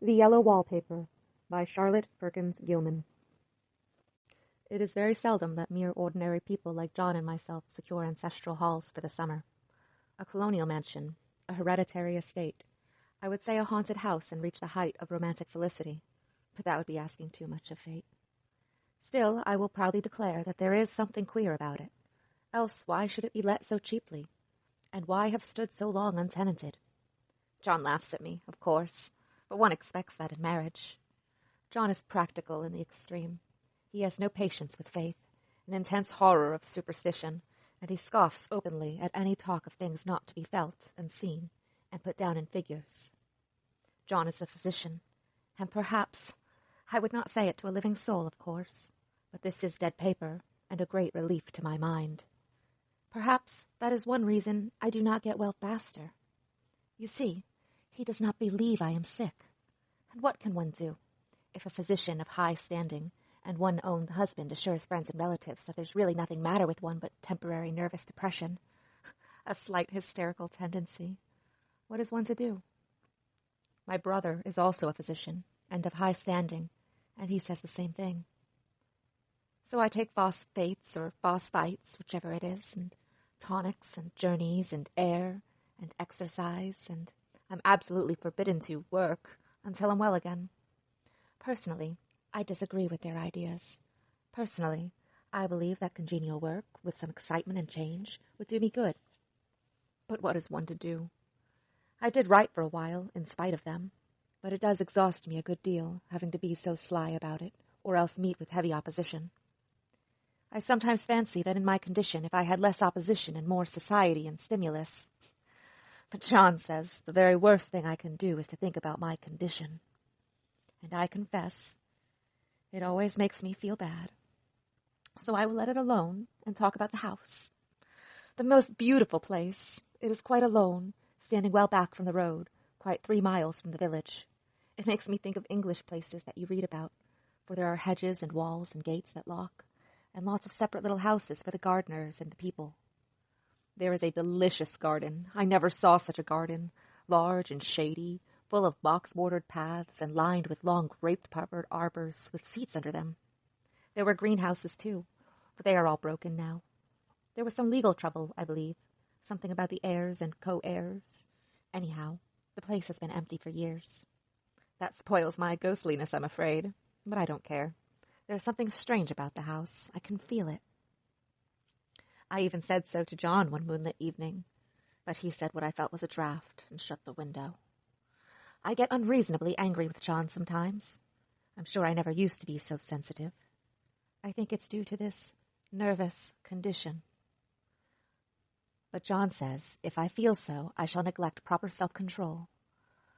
The Yellow Wallpaper by Charlotte Perkins Gilman. It is very seldom that mere ordinary people like John and myself secure ancestral halls for the summer. A colonial mansion, a hereditary estate, I would say a haunted house and reach the height of romantic felicity, but that would be asking too much of fate. Still, I will proudly declare that there is something queer about it. Else why should it be let so cheaply? And why have stood so long untenanted? John laughs at me, of course, but one expects that in marriage. John is practical in the extreme. He has no patience with faith, an intense horror of superstition, and he scoffs openly at any talk of things not to be felt and seen and put down in figures. John is a physician, and perhaps, I would not say it to a living soul, of course, but this is dead paper and a great relief to my mind. Perhaps that is one reason I do not get well faster. You see, he does not believe I am sick. And what can one do, if a physician of high standing and one own husband assures friends and relatives that there's really nothing matter with one but temporary nervous depression, a slight hysterical tendency? What is one to do? My brother is also a physician and of high standing, and he says the same thing. So I take phosphates or phosphites, whichever it is, and tonics and journeys and air and exercise, and I'm absolutely forbidden to work until I'm well again. Personally, I disagree with their ideas. Personally, I believe that congenial work, with some excitement and change, would do me good. But what is one to do? I did write for a while, in spite of them, but it does exhaust me a good deal, having to be so sly about it, or else meet with heavy opposition. I sometimes fancy that in my condition, if I had less opposition and more society and stimulus. But John says the very worst thing I can do is to think about my condition. And I confess, it always makes me feel bad. So I will let it alone and talk about the house. The most beautiful place. It is quite alone, standing well back from the road, quite 3 miles from the village. It makes me think of English places that you read about, for there are hedges and walls and gates that lock, and lots of separate little houses for the gardeners and the people. There is a delicious garden. I never saw such a garden, large and shady, full of box-bordered paths and lined with long grape-covered arbors with seats under them. There were greenhouses, too, but they are all broken now. There was some legal trouble, I believe, something about the heirs and co-heirs. Anyhow, the place has been empty for years. That spoils my ghostliness, I'm afraid, but I don't care. There's something strange about the house. I can feel it. I even said so to John one moonlit evening, but he said what I felt was a draught and shut the window. I get unreasonably angry with John sometimes. I'm sure I never used to be so sensitive. I think it's due to this nervous condition. But John says if I feel so, I shall neglect proper self-control.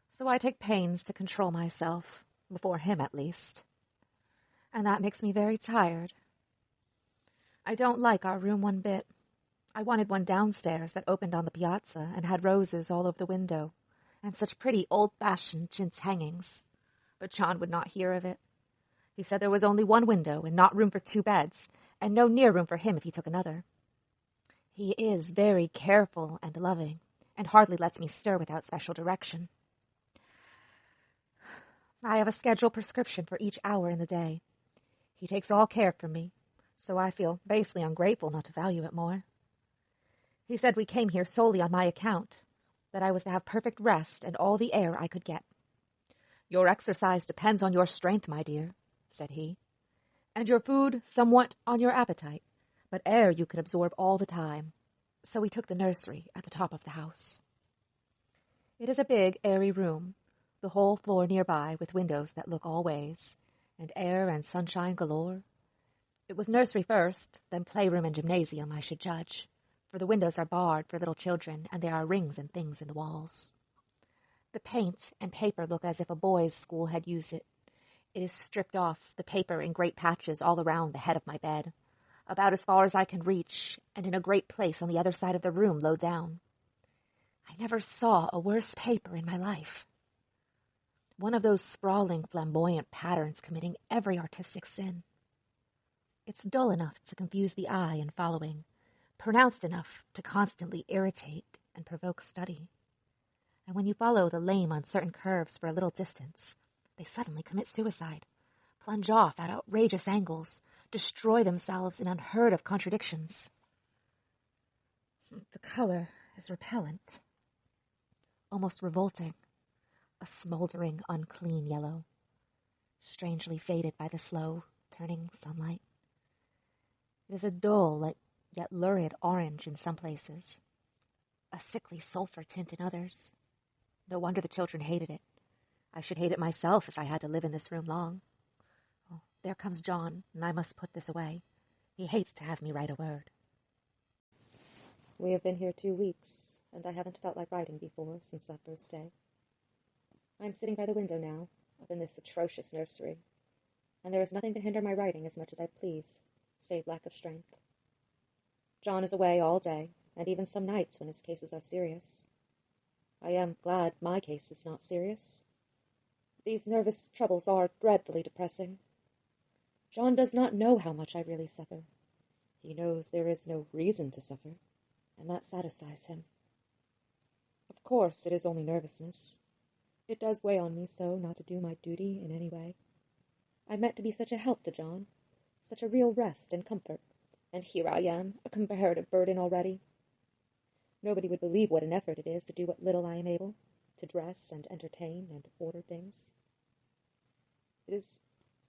So I take pains to control myself, before him at least. And that makes me very tired. I don't like our room one bit. I wanted one downstairs that opened on the piazza and had roses all over the window, and such pretty old-fashioned chintz hangings. But John would not hear of it. He said there was only one window and not room for 2 beds, and no near room for him if he took another. He is very careful and loving, and hardly lets me stir without special direction. I have a scheduled prescription for each hour in the day. He takes all care for me, so I feel basely ungrateful not to value it more. He said we came here solely on my account, that I was to have perfect rest and all the air I could get. Your exercise depends on your strength, my dear, said he, and your food somewhat on your appetite, but air you can absorb all the time. So we took the nursery at the top of the house. It is a big, airy room, the whole floor nearby with windows that look all ways, and air and sunshine galore. It was nursery first, then playroom and gymnasium, I should judge, for the windows are barred for little children, and there are rings and things in the walls. The paint and paper look as if a boys' school had used it. It is stripped off, the paper in great patches all around the head of my bed, about as far as I can reach, and in a great place on the other side of the room low down. I never saw a worse paper in my life. One of those sprawling, flamboyant patterns committing every artistic sin. It's dull enough to confuse the eye in following, pronounced enough to constantly irritate and provoke study. And when you follow the lame, uncertain curves for a little distance, they suddenly commit suicide, plunge off at outrageous angles, destroy themselves in unheard-of contradictions. The color is repellent, almost revolting, a smoldering, unclean yellow, strangely faded by the slow, turning sunlight. It is a dull, yet lurid orange in some places, a sickly sulphur tint in others. No wonder the children hated it. I should hate it myself if I had to live in this room long. Oh, there comes John, and I must put this away. He hates to have me write a word. We have been here 2 weeks, and I haven't felt like writing before since that first day. I'm sitting by the window now, up in this atrocious nursery, and there is nothing to hinder my writing as much as I please, save lack of strength. John is away all day, and even some nights when his cases are serious. I am glad my case is not serious. These nervous troubles are dreadfully depressing. John does not know how much I really suffer. He knows there is no reason to suffer, and that satisfies him. Of course, it is only nervousness. It does weigh on me so not to do my duty in any way. I meant to be such a help to John, such a real rest and comfort, and here I am, a comparative burden already. Nobody would believe what an effort it is to do what little I am able, to dress and entertain and order things. It is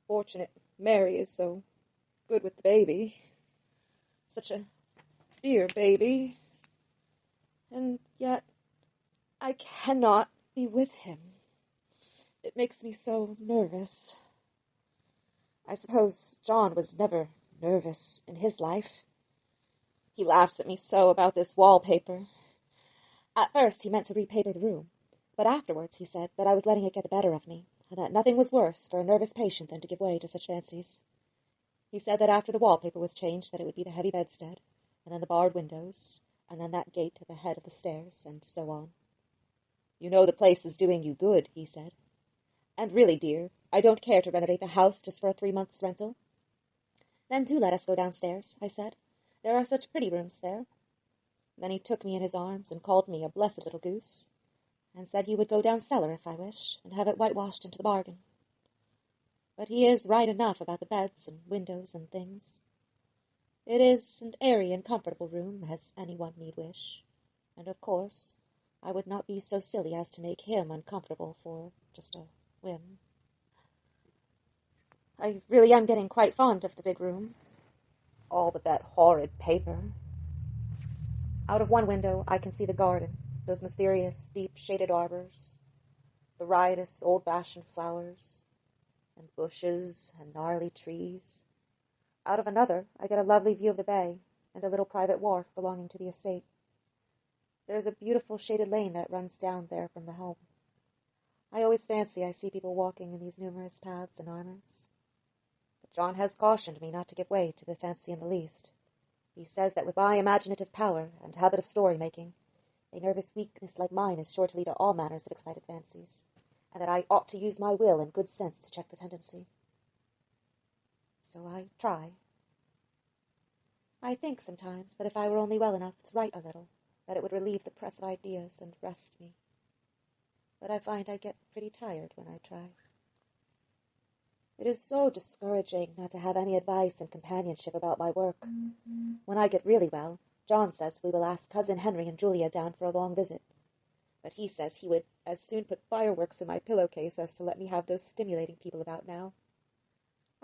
fortunate Mary is so good with the baby. Such a dear baby. And yet I cannot be with him. It makes me so nervous. I suppose John was never nervous in his life. He laughs at me so about this wallpaper. At first he meant to repaper the room, but afterwards he said that I was letting it get the better of me, and that nothing was worse for a nervous patient than to give way to such fancies. He said that after the wallpaper was changed that it would be the heavy bedstead, and then the barred windows, and then that gate at the head of the stairs, and so on. You know the place is doing you good, he said. And really, dear, I don't care to renovate the house just for a 3 months' rental. Then do let us go downstairs, I said. There are such pretty rooms there. Then he took me in his arms and called me a blessed little goose, and said he would go down cellar if I wished, and have it whitewashed into the bargain. But he is right enough about the beds and windows and things. It is an airy and comfortable room, as anyone need wish, and of course I would not be so silly as to make him uncomfortable for just a whim. I really am getting quite fond of the big room, all but that horrid paper. Out of one window I can see the garden, those mysterious, deep-shaded arbors, the riotous, old-fashioned flowers, and bushes and gnarly trees. Out of another I get a lovely view of the bay and a little private wharf belonging to the estate. There is a beautiful shaded lane that runs down there from the home. I always fancy I see people walking in these numerous paths and armors. But John has cautioned me not to give way to the fancy in the least. He says that with my imaginative power and habit of story-making, a nervous weakness like mine is sure to lead to all manners of excited fancies, and that I ought to use my will and good sense to check the tendency. So I try. I think sometimes that if I were only well enough to write a little, that it would relieve the press of ideas and rest me. But I find I get pretty tired when I try. It is so discouraging not to have any advice and companionship about my work. When I get really well, John says we will ask Cousin Henry and Julia down for a long visit. But he says he would as soon put fireworks in my pillowcase as to let me have those stimulating people about now.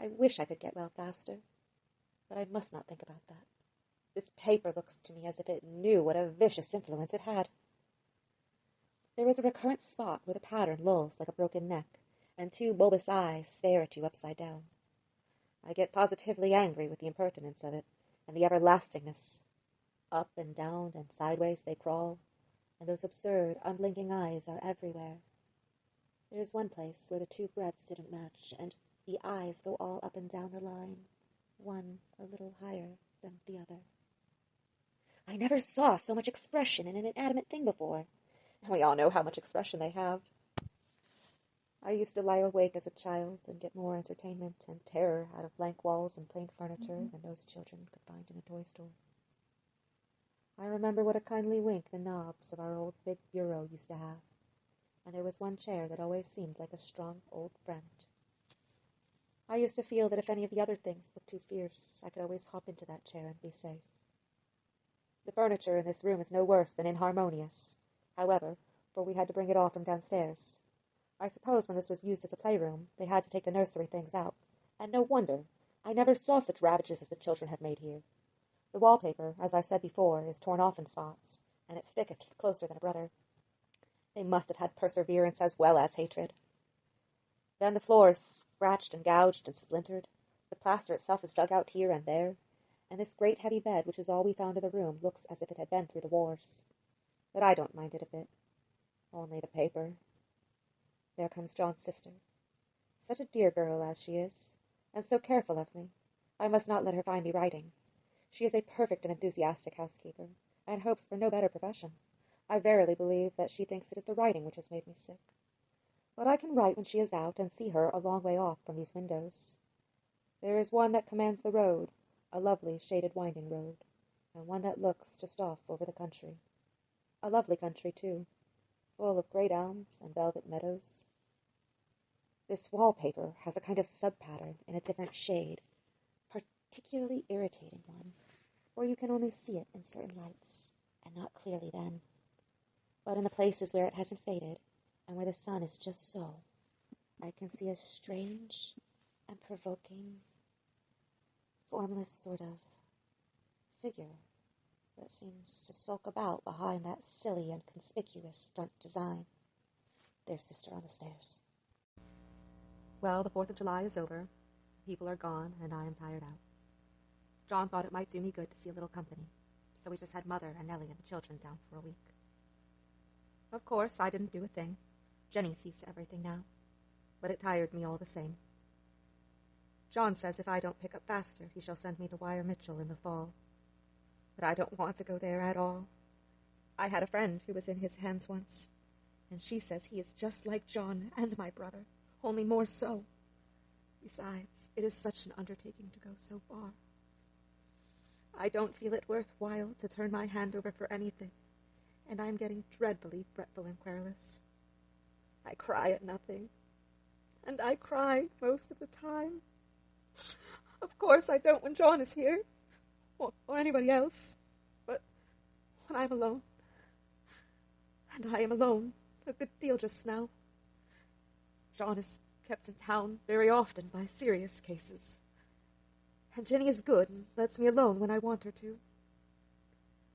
I wish I could get well faster, but I must not think about that. This paper looks to me as if it knew what a vicious influence it had. There is a recurrent spot where the pattern lolls like a broken neck, and 2 bulbous eyes stare at you upside down. I get positively angry with the impertinence of it, and the everlastingness. Up and down and sideways they crawl, and those absurd, unblinking eyes are everywhere. There is one place where the 2 breadths didn't match, and the eyes go all up and down the line, one a little higher than the other. I never saw so much expression in an inanimate thing before. We all know how much expression they have. I used to lie awake as a child and get more entertainment and terror out of blank walls and plain furniture than those children could find in a toy store. I remember what a kindly wink the knobs of our old big bureau used to have, and there was one chair that always seemed like a strong old friend. I used to feel that if any of the other things looked too fierce, I could always hop into that chair and be safe. The furniture in this room is no worse than inharmonious, however, for we had to bring it all from downstairs. I suppose when this was used as a playroom, they had to take the nursery things out, and no wonder. I never saw such ravages as the children have made here. The wallpaper, as I said before, is torn off in spots, and it sticketh closer than a brother. They must have had perseverance as well as hatred. Then the floor is scratched and gouged and splintered. The plaster itself is dug out here and there, and this great heavy bed, which is all we found in the room, looks as if it had been through the wars. But I don't mind it a bit. Only the paper. There comes John's sister. Such a dear girl as she is, and so careful of me. I must not let her find me writing. She is a perfect and enthusiastic housekeeper, and hopes for no better profession. I verily believe that she thinks it is the writing which has made me sick. But I can write when she is out, and see her a long way off from these windows. There is one that commands the road, a lovely shaded winding road, and one that looks just off over the country. A lovely country, too, full of great elms and velvet meadows. This wallpaper has a kind of sub-pattern in a different shade, particularly irritating one, for you can only see it in certain lights, and not clearly then. But in the places where it hasn't faded, and where the sun is just so, I can see a strange and provoking, formless sort of figure that seems to sulk about behind that silly and conspicuous front design. There's Sister on the stairs. Well, the 4th of July is over. People are gone, and I am tired out. John thought it might do me good to see a little company, so we just had Mother and Nellie and the children down for a week. Of course, I didn't do a thing. Jenny sees to everything now, but it tired me all the same. John says if I don't pick up faster, he shall send me to Wire Mitchell in the fall. But I don't want to go there at all. I had a friend who was in his hands once, and she says he is just like John and my brother, only more so. Besides, it is such an undertaking to go so far. I don't feel it worthwhile to turn my hand over for anything, and I am getting dreadfully fretful and querulous. I cry at nothing, and I cry most of the time. Of course I don't when John is here, or anybody else, but when I'm alone, and I am alone a good deal just now. John is kept in town very often by serious cases, and Jenny is good and lets me alone when I want her to.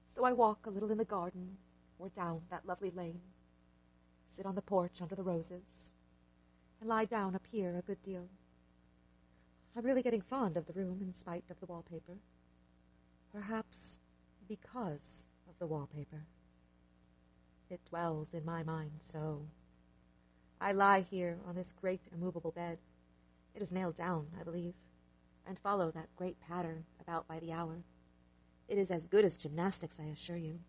So I walk a little in the garden or down that lovely lane, sit on the porch under the roses, and lie down up here a good deal. I'm really getting fond of the room in spite of the wallpaper. Perhaps because of the wallpaper. It dwells in my mind so. I lie here on this great immovable bed. It is nailed down, I believe, and follow that great pattern about by the hour. It is as good as gymnastics, I assure you.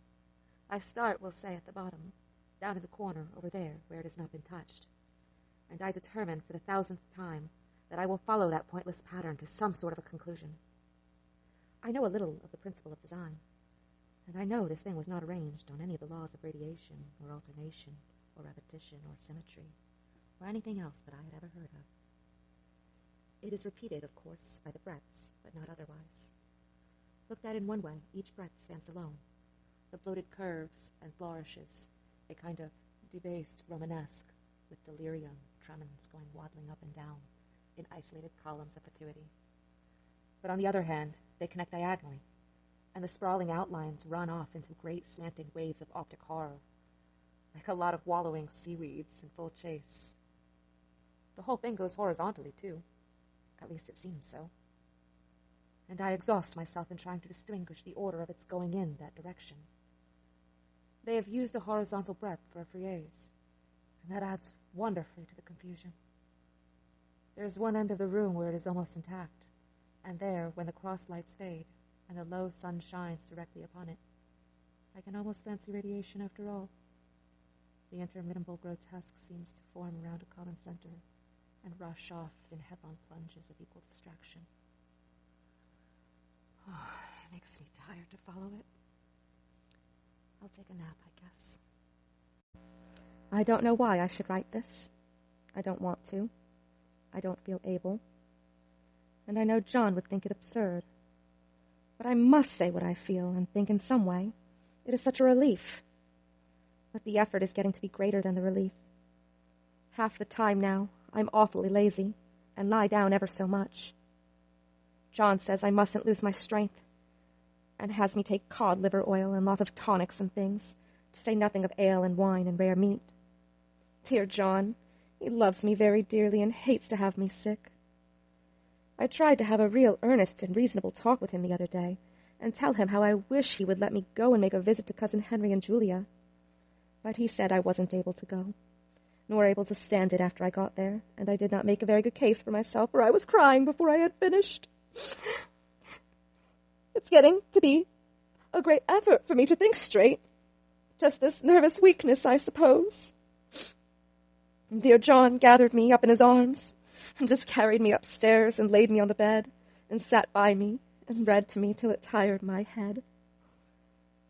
I start, we'll say, at the bottom, down in the corner over there where it has not been touched, and I determine for the 1000th time that I will follow that pointless pattern to some sort of a conclusion. I know a little of the principle of design, and I know this thing was not arranged on any of the laws of radiation or alternation or repetition or symmetry or anything else that I had ever heard of. It is repeated, of course, by the breadths, but not otherwise. Looked at in one way, each breadth stands alone. The bloated curves and flourishes, a kind of debased Romanesque, with delirium tremens going waddling up and down in isolated columns of fatuity. But on the other hand, they connect diagonally, and the sprawling outlines run off into great slanting waves of optic horror, like a lot of wallowing seaweeds in full chase. The whole thing goes horizontally, too. At least it seems so. And I exhaust myself in trying to distinguish the order of its going in that direction. They have used a horizontal breadth for a frieze, and that adds wonderfully to the confusion. There is one end of the room where it is almost intact, and there, when the cross lights fade, and the low sun shines directly upon it, I can almost fancy radiation after all. The interminable grotesque seems to form around a common center, and rush off in headlong plunges of equal distraction. Oh, it makes me tired to follow it. I'll take a nap, I guess. I don't know why I should write this. I don't want to. I don't feel able. And I know John would think it absurd. But I must say what I feel and think in some way. It is such a relief. But the effort is getting to be greater than the relief. Half the time now, I'm awfully lazy and lie down ever so much. John says I mustn't lose my strength and has me take cod liver oil and lots of tonics and things, to say nothing of ale and wine and rare meat. Dear John, he loves me very dearly and hates to have me sick. I tried to have a real earnest and reasonable talk with him the other day and tell him how I wish he would let me go and make a visit to Cousin Henry and Julia. But he said I wasn't able to go, nor able to stand it after I got there, and I did not make a very good case for myself, for I was crying before I had finished. It's getting to be a great effort for me to think straight. Just this nervous weakness, I suppose. Dear John gathered me up in his arms and just carried me upstairs and laid me on the bed and sat by me and read to me till it tired my head.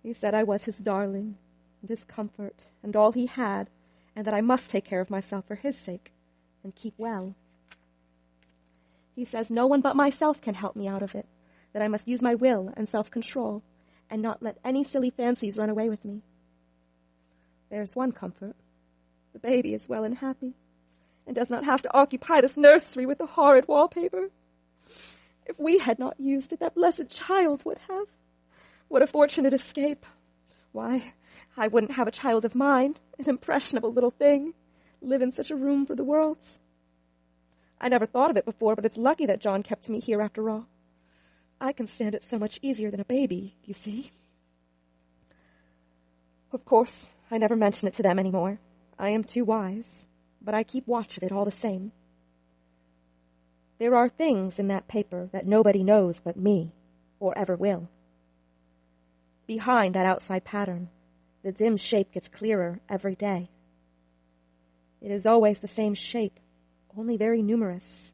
He said I was his darling and his comfort and all he had, and that I must take care of myself for his sake and keep well. He says no one but myself can help me out of it, that I must use my will and self-control and not let any silly fancies run away with me. There's one comfort. The baby is well and happy, and does not have to occupy this nursery with the horrid wallpaper. If we had not used it, that blessed child would have. What a fortunate escape. Why, I wouldn't have a child of mine, an impressionable little thing, live in such a room for the world. I never thought of it before, but it's lucky that John kept me here after all. I can stand it so much easier than a baby, you see. Of course, I never mention it to them any more. I am too wise, but I keep watch of it all the same. There are things in that paper that nobody knows but me, or ever will. Behind that outside pattern, the dim shape gets clearer every day. It is always the same shape, only very numerous.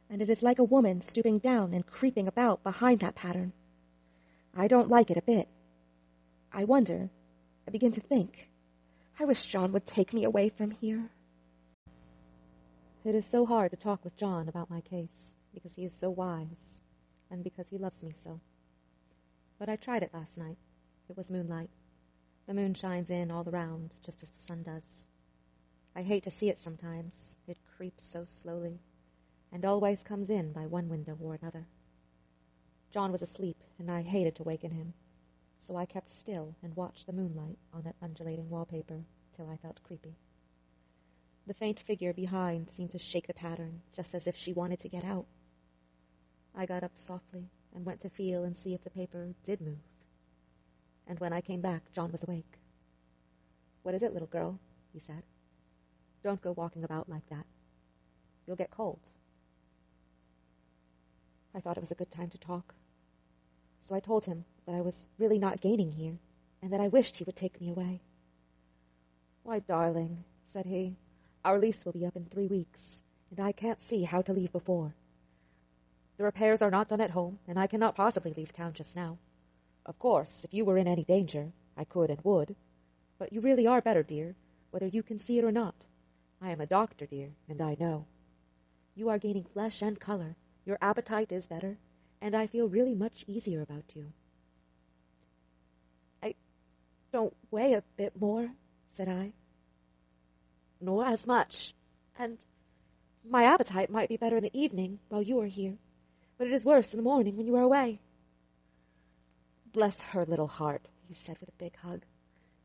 And it is like a woman stooping down and creeping about behind that pattern. I don't like it a bit. I wonder, I begin to think, I wish John would take me away from here. It is so hard to talk with John about my case, because he is so wise, and because he loves me so. But I tried it last night. It was moonlight. The moon shines in all around, just as the sun does. I hate to see it sometimes. It creeps so slowly, and always comes in by one window or another. John was asleep, and I hated to waken him, so I kept still and watched the moonlight on that undulating wallpaper till I felt creepy. The faint figure behind seemed to shake the pattern, just as if she wanted to get out. I got up softly and went to feel and see if the paper did move. And when I came back, John was awake. "What is it, little girl?" he said. "Don't go walking about like that. You'll get cold." I thought it was a good time to talk. So I told him that I was really not gaining here, and that I wished he would take me away. "Why, darling," said he, "our lease will be up in 3 weeks, and I can't see how to leave before. The repairs are not done at home, and I cannot possibly leave town just now. Of course, if you were in any danger, I could and would. But you really are better, dear, whether you can see it or not. I am a doctor, dear, and I know. You are gaining flesh and color, your appetite is better, and I feel really much easier about you." "I don't weigh a bit more," said I. "Nor as much, and my appetite might be better in the evening while you are here, but it is worse in the morning when you are away." "Bless her little heart," he said with a big hug.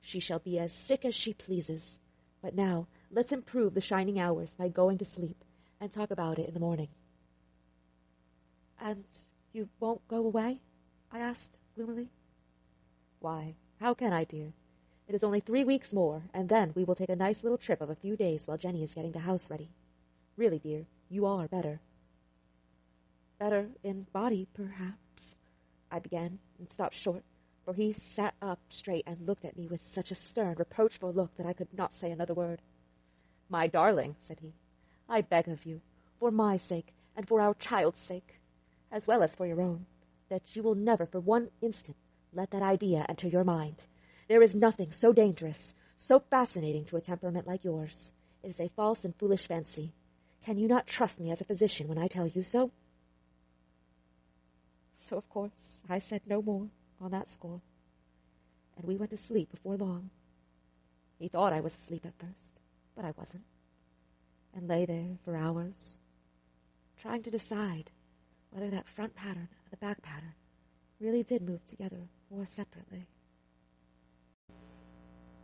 "She shall be as sick as she pleases. But now let's improve the shining hours by going to sleep and talk about it in the morning." "And you won't go away?" I asked gloomily. "Why, how can I, dear? It is only 3 weeks more, and then we will take a nice little trip of a few days while Jenny is getting the house ready. Really, dear, you are better." "Better in body, perhaps," I began, and stopped short, for he sat up straight and looked at me with such a stern, reproachful look that I could not say another word. "My darling," said he, "I beg of you, for my sake and for our child's sake, as well as for your own, that you will never for one instant let that idea enter your mind. There is nothing so dangerous, So fascinating to a temperament like yours. It is a false and foolish fancy. Can you not trust me as a physician when I tell you so? So, of course, I said no more on that score, and we went to sleep before long. He thought I was asleep at first, but I wasn't, and lay there for hours, trying to decide whether that front pattern and the back pattern really did move together or separately.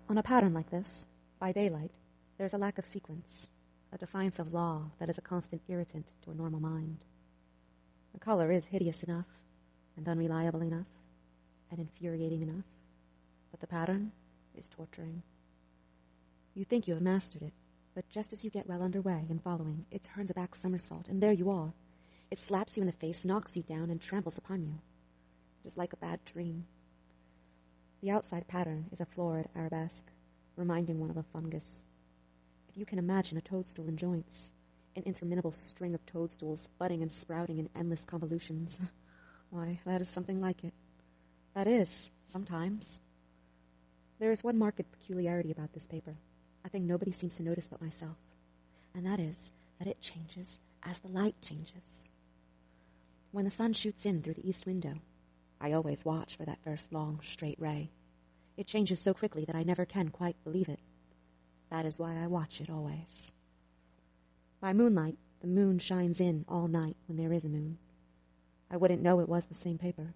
On a pattern like this, by daylight, there's a lack of sequence, a defiance of law that is a constant irritant to a normal mind. The color is hideous enough, and unreliable enough, and infuriating enough, but the pattern is torturing. You think you have mastered it, but just as you get well underway and following, it turns a back somersault, and there you are. It slaps you in the face, knocks you down, and tramples upon you. It is like a bad dream. The outside pattern is a florid arabesque, reminding one of a fungus. If you can imagine a toadstool in joints, an interminable string of toadstools budding and sprouting in endless convolutions, why, that is something like it. That is, sometimes. There is one marked peculiarity about this paper, a thing nobody seems to notice but myself, and that is that it changes as the light changes. When the sun shoots in through the east window, I always watch for that first long, straight ray. It changes so quickly that I never can quite believe it. That is why I watch it always. By moonlight, the moon shines in all night when there is a moon. I wouldn't know it was the same paper.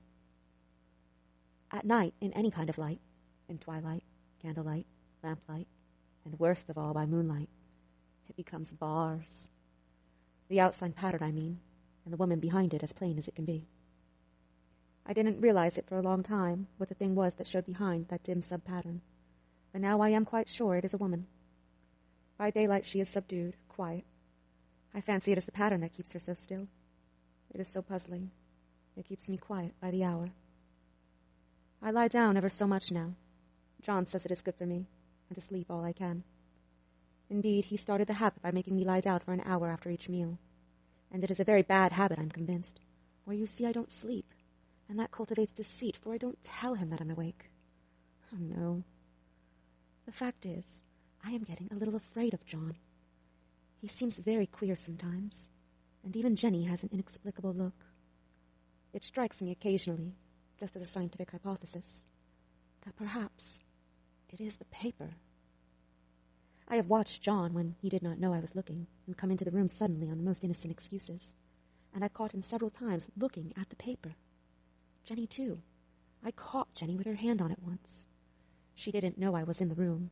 At night, in any kind of light, in twilight, candlelight, lamplight, and worst of all, by moonlight, it becomes bars. The outside pattern, I mean, and the woman behind it as plain as it can be. I didn't realize it for a long time, what the thing was that showed behind that dim sub-pattern, but now I am quite sure it is a woman. By daylight she is subdued, quiet. I fancy it is the pattern that keeps her so still. It is so puzzling. It keeps me quiet by the hour. I lie down ever so much now. John says it is good for me, and to sleep all I can. Indeed, he started the habit by making me lie down for an hour after each meal. And it is a very bad habit, I'm convinced. For you see, I don't sleep, and that cultivates deceit, for I don't tell him that I'm awake. Oh, no. The fact is, I am getting a little afraid of John. He seems very queer sometimes, and even Jenny has an inexplicable look. It strikes me occasionally, just as a scientific hypothesis, that perhaps it is the paper. I have watched John when he did not know I was looking, and come into the room suddenly on the most innocent excuses, and I've caught him several times looking at the paper. Jenny, too. I caught Jenny with her hand on it once. She didn't know I was in the room,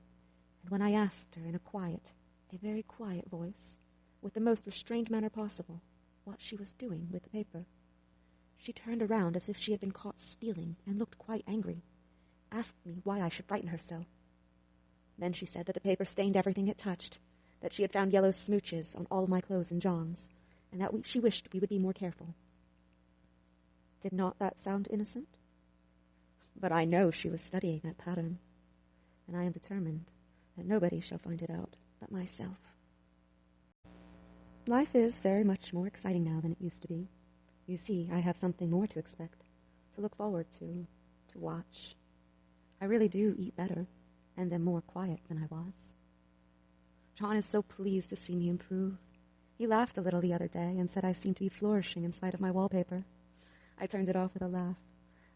and when I asked her in a very quiet voice, with the most restrained manner possible, what she was doing with the paper, she turned around as if she had been caught stealing and looked quite angry, asked me why I should frighten her so. Then she said that the paper stained everything it touched, that she had found yellow smooches on all of my clothes and John's, and that she wished we would be more careful. Did not that sound innocent? But I know she was studying that pattern, and I am determined that nobody shall find it out but myself. Life is very much more exciting now than it used to be. You see, I have something more to expect, to look forward to watch. I really do eat better, and am more quiet than I was. John is so pleased to see me improve. He laughed a little the other day and said I seemed to be flourishing in spite of my wallpaper. I turned it off with a laugh.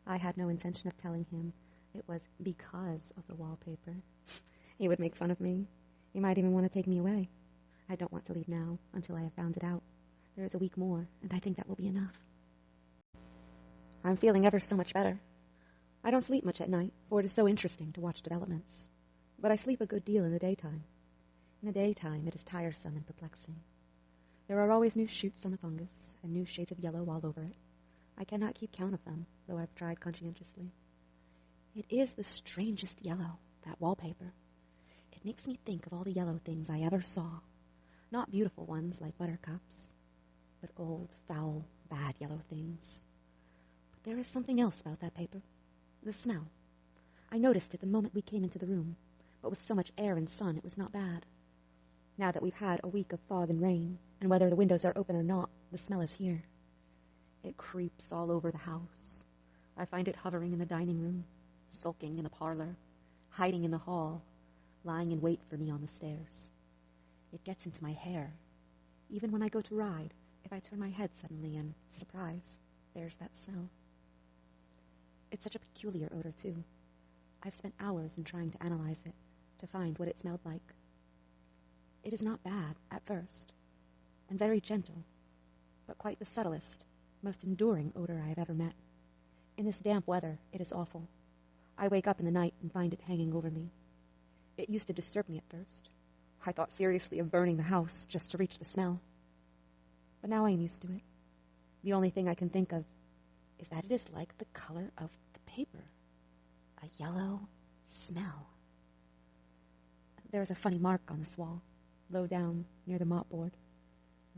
I had no intention of telling him it was because of the wallpaper. He would make fun of me. He might even want to take me away. I don't want to leave now until I have found it out. There is a week more, and I think that will be enough. I'm feeling ever so much better. I don't sleep much at night, for it is so interesting to watch developments. But I sleep a good deal in the daytime. In the daytime, it is tiresome and perplexing. There are always new shoots on the fungus, and new shades of yellow all over it. I cannot keep count of them, though I've tried conscientiously. It is the strangest yellow, that wallpaper. It makes me think of all the yellow things I ever saw. Not beautiful ones like buttercups, but old, foul, bad yellow things. But there is something else about that paper. The smell. I noticed it the moment we came into the room, but with so much air and sun it was not bad. Now that we've had a week of fog and rain, and whether the windows are open or not, the smell is here. It creeps all over the house. I find it hovering in the dining room, sulking in the parlor, hiding in the hall, lying in wait for me on the stairs. It gets into my hair. Even when I go to ride, if I turn my head suddenly and, surprise, there's that smell. It's such a peculiar odor, too. I've spent hours in trying to analyze it, to find what it smelled like. It is not bad, at first, and very gentle, but quite the subtlest, most enduring odor I have ever met. In this damp weather, it is awful. I wake up in the night and find it hanging over me. It used to disturb me at first. I thought seriously of burning the house just to reach the smell. But now I am used to it. The only thing I can think of is that it is like the color of the paper. A yellow smell. There is a funny mark on this wall, low down near the mopboard,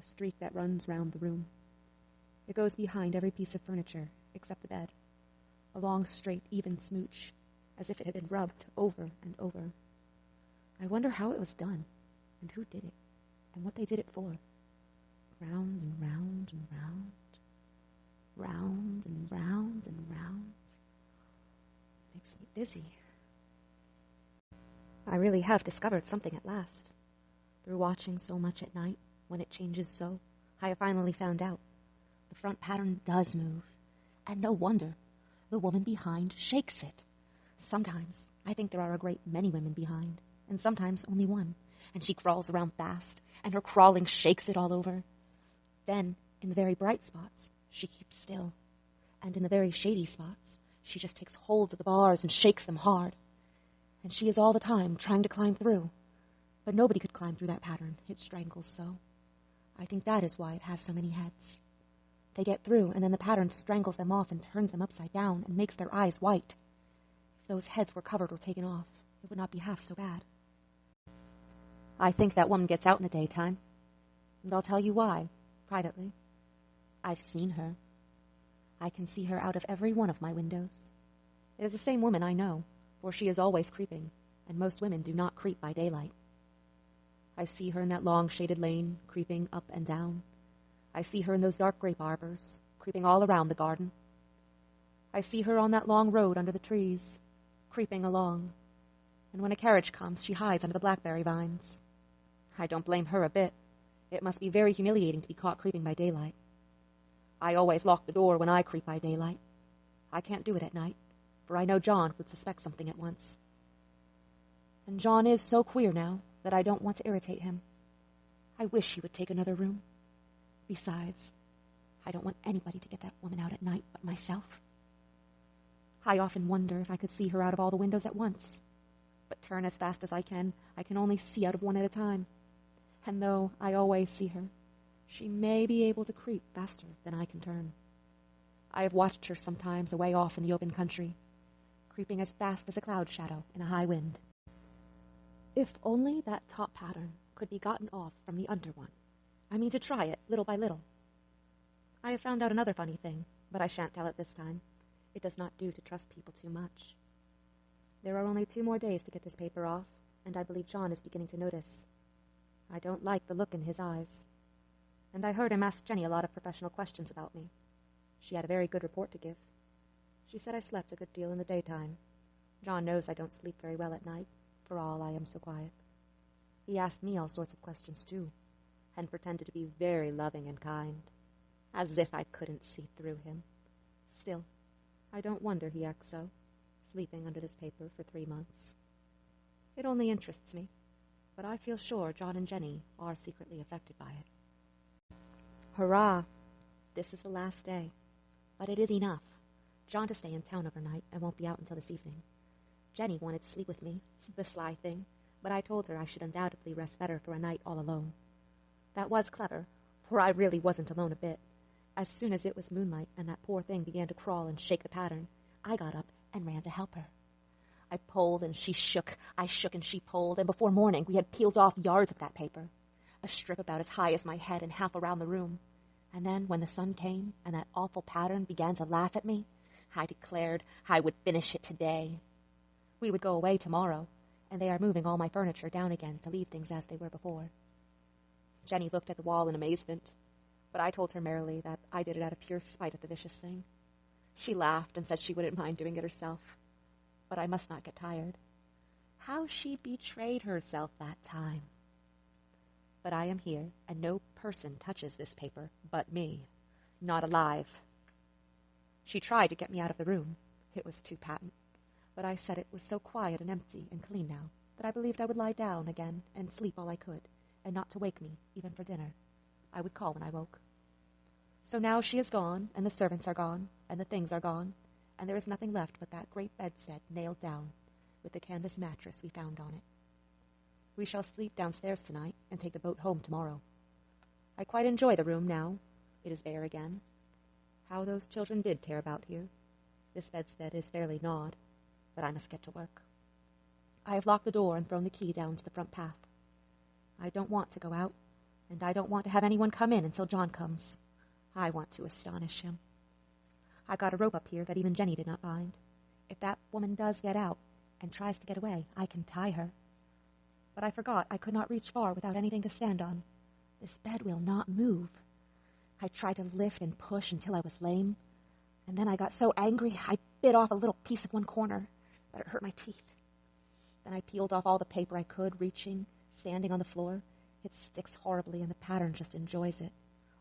a streak that runs round the room. It goes behind every piece of furniture except the bed, a long, straight, even smooch, as if it had been rubbed over and over. I wonder how it was done, and who did it, and what they did it for. Round and round and round, round and round and round. Makes me dizzy. I really have discovered something at last. Through watching so much at night, when it changes so, I have finally found out. The front pattern does move, and no wonder. The woman behind shakes it. Sometimes I think there are a great many women behind, and sometimes only one, and she crawls around fast, and her crawling shakes it all over. Then, in the very bright spots, she keeps still, and in the very shady spots, she just takes hold of the bars and shakes them hard. And she is all the time trying to climb through. But nobody could climb through that pattern. It strangles so. I think that is why it has so many heads. They get through, and then the pattern strangles them off and turns them upside down and makes their eyes white. If those heads were covered or taken off, it would not be half so bad. I think that woman gets out in the daytime. And I'll tell you why, privately. I've seen her. I can see her out of every one of my windows. It is the same woman, I know, for she is always creeping, and most women do not creep by daylight. I see her in that long shaded lane, creeping up and down. I see her in those dark grape arbors, creeping all around the garden. I see her on that long road under the trees, creeping along. And when a carriage comes, she hides under the blackberry vines. I don't blame her a bit. It must be very humiliating to be caught creeping by daylight. I always lock the door when I creep by daylight. I can't do it at night, for I know John would suspect something at once. And John is so queer now that I don't want to irritate him. I wish he would take another room. Besides, I don't want anybody to get that woman out at night but myself. I often wonder if I could see her out of all the windows at once. But turn as fast as I can only see out of one at a time. And though I always see her, she may be able to creep faster than I can turn. I have watched her sometimes away off in the open country, creeping as fast as a cloud shadow in a high wind. If only that top pattern could be gotten off from the under one. I mean to try it, little by little. I have found out another funny thing, but I shan't tell it this time. It does not do to trust people too much. There are only 2 more days to get this paper off, and I believe John is beginning to notice. I don't like the look in his eyes. And I heard him ask Jenny a lot of professional questions about me. She had a very good report to give. She said I slept a good deal in the daytime. John knows I don't sleep very well at night, for all I am so quiet. He asked me all sorts of questions, too, and pretended to be very loving and kind, as if I couldn't see through him. Still, I don't wonder he acts so, sleeping under this paper for 3 months. It only interests me, but I feel sure John and Jenny are secretly affected by it. Hurrah! This is the last day. But it is enough. John to stay in town overnight and won't be out until this evening. Jenny wanted to sleep with me, the sly thing, but I told her I should undoubtedly rest better for a night all alone. That was clever, for I really wasn't alone a bit. As soon as it was moonlight and that poor thing began to crawl and shake the pattern, I got up and ran to help her. I pulled and she shook, I shook and she pulled, and before morning we had peeled off yards of that paper, a strip about as high as my head and half around the room. And then, when the sun came and that awful pattern began to laugh at me, I declared I would finish it today. We would go away tomorrow, and they are moving all my furniture down again to leave things as they were before. Jenny looked at the wall in amazement, but I told her merrily that I did it out of pure spite of the vicious thing. She laughed and said she wouldn't mind doing it herself, but I must not get tired. How she betrayed herself that time. But I am here, and no person touches this paper but me. Not alive. She tried to get me out of the room. It was too patent. But I said it was so quiet and empty and clean now that I believed I would lie down again and sleep all I could, and not to wake me, even for dinner. I would call when I woke. So now she is gone, and the servants are gone, and the things are gone, and there is nothing left but that great bedstead nailed down, with the canvas mattress we found on it. We shall sleep downstairs tonight, and take the boat home tomorrow. I quite enjoy the room now. It is bare again. How those children did tear about here. This bedstead is fairly gnawed, but I must get to work. I have locked the door and thrown the key down to the front path. I don't want to go out, and I don't want to have anyone come in until John comes. I want to astonish him. I got a rope up here that even Jenny did not find. If that woman does get out and tries to get away, I can tie her. But I forgot I could not reach far without anything to stand on. This bed will not move. I tried to lift and push until I was lame, and then I got so angry I bit off a little piece of one corner, but it hurt my teeth. Then I peeled off all the paper I could, reaching, standing on the floor. It sticks horribly, and the pattern just enjoys it.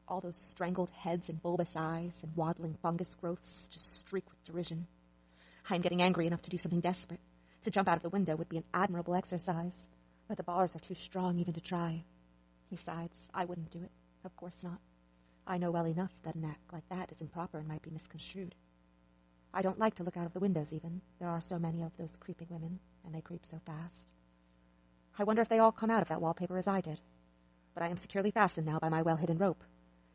All those strangled heads and bulbous eyes and waddling fungus growths just streak with derision. I am getting angry enough to do something desperate. To jump out of the window would be an admirable exercise, but the bars are too strong even to try. Besides, I wouldn't do it. Of course not. I know well enough that an act like that is improper and might be misconstrued. I don't like to look out of the windows even. There are so many of those creeping women, and they creep so fast. I wonder if they all come out of that wallpaper as I did. But I am securely fastened now by my well-hidden rope.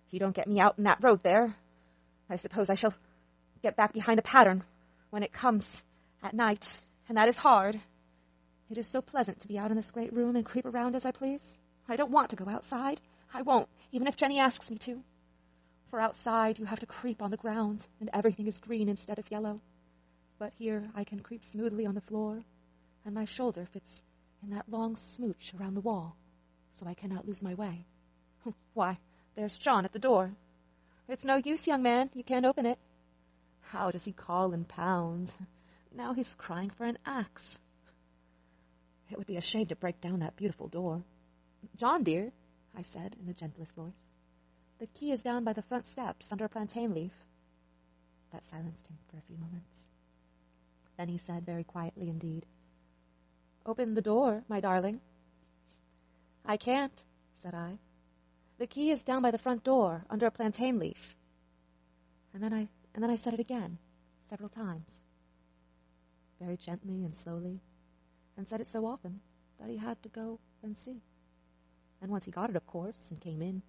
If you don't get me out in that road there, I suppose I shall get back behind the pattern when it comes at night, and that is hard. It is so pleasant to be out in this great room and creep around as I please. I don't want to go outside. I won't, even if Jenny asks me to. For outside you have to creep on the ground, and everything is green instead of yellow. But here I can creep smoothly on the floor, and my shoulder fits in that long smooch around the wall, so I cannot lose my way. Why, there's John at the door. It's no use, young man, you can't open it. How does he call and pound? Now he's crying for an axe. It would be a shame to break down that beautiful door. John, dear, I said in the gentlest voice, the key is down by the front steps under a plantain leaf. That silenced him for a few moments. Then he said very quietly indeed, Open the door, my darling. I can't, said I. The key is down by the front door under a plantain leaf. And then I said it again, several times, very gently and slowly, and said it so often that he had to go and see. And once he got it, of course, and came in,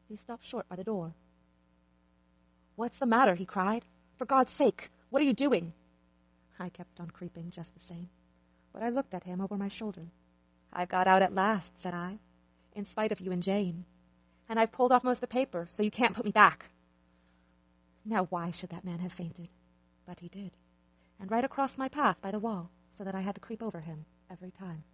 he stopped short by the door. What's the matter? He cried. For God's sake, what are you doing? I kept on creeping just the same, but I looked at him over my shoulder. I've got out at last, said I, in spite of you and Jane, and I've pulled off most of the paper, so you can't put me back. Now why should that man have fainted? But he did, and right across my path by the wall, so that I had to creep over him every time.